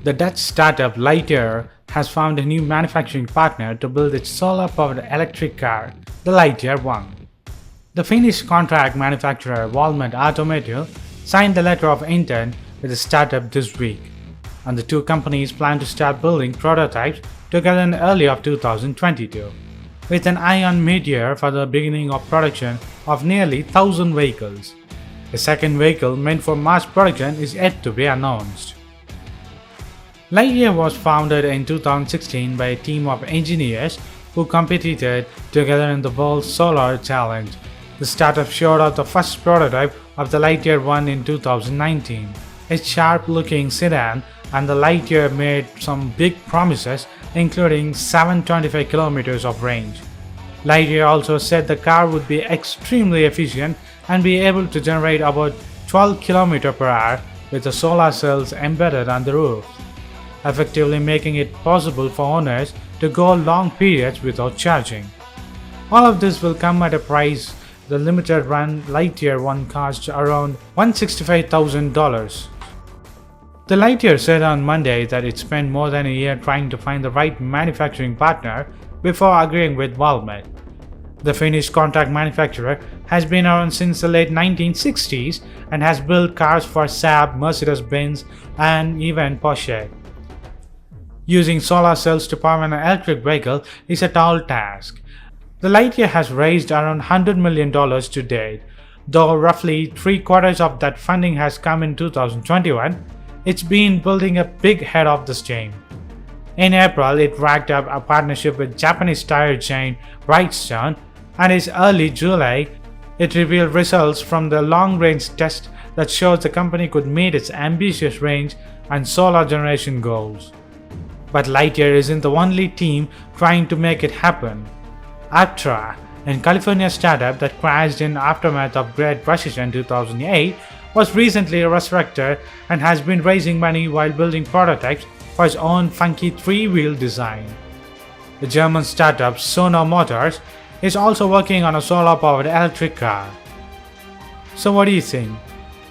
The Dutch startup Lightyear has found a new manufacturing partner to build its solar-powered electric car, the Lightyear One. The Finnish contract manufacturer Valmet Automotive signed the letter of intent with the startup this week, and the two companies plan to start building prototypes together in early of 2022, with an eye on midyear for the beginning of production of nearly 1,000 vehicles. A second vehicle meant for mass production is yet to be announced. Lightyear was founded in 2016 by a team of engineers who competed together in the World Solar Challenge. The startup showed off the first prototype of the Lightyear One in 2019, a sharp-looking sedan, and the Lightyear made some big promises, including 725 kilometers of range. Lightyear also said the car would be extremely efficient and be able to generate about 12 km per hour with the solar cells embedded on the roof, effectively making it possible for owners to go long periods without charging. All of this will come at a price. The limited run Lightyear One cost around $165,000. The Lightyear said on Monday that it spent more than a year trying to find the right manufacturing partner before agreeing with Valmet. The Finnish contract manufacturer has been around since the late 1960s and has built cars for Saab, Mercedes-Benz, and even Porsche. Using solar cells to power an electric vehicle is a tall task. The Lightyear has raised around $100 million to date, though roughly three-quarters of that funding has come in 2021. It's been building a big head of the steam. In April, it racked up a partnership with Japanese tire chain Bridgestone, and in early July, it revealed results from the long-range test that shows the company could meet its ambitious range and solar generation goals. But Lightyear isn't the only team trying to make it happen. Aptra, a California startup that crashed in aftermath of Great Recession 2008, was recently resurrected and has been raising money while building prototypes for its own funky three-wheel design. The German startup Sono Motors is also working on a solar-powered electric car. So what do you think?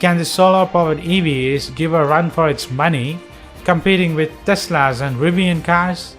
Can the solar-powered EVs give a run for its money, competing with Teslas and Rivian cars?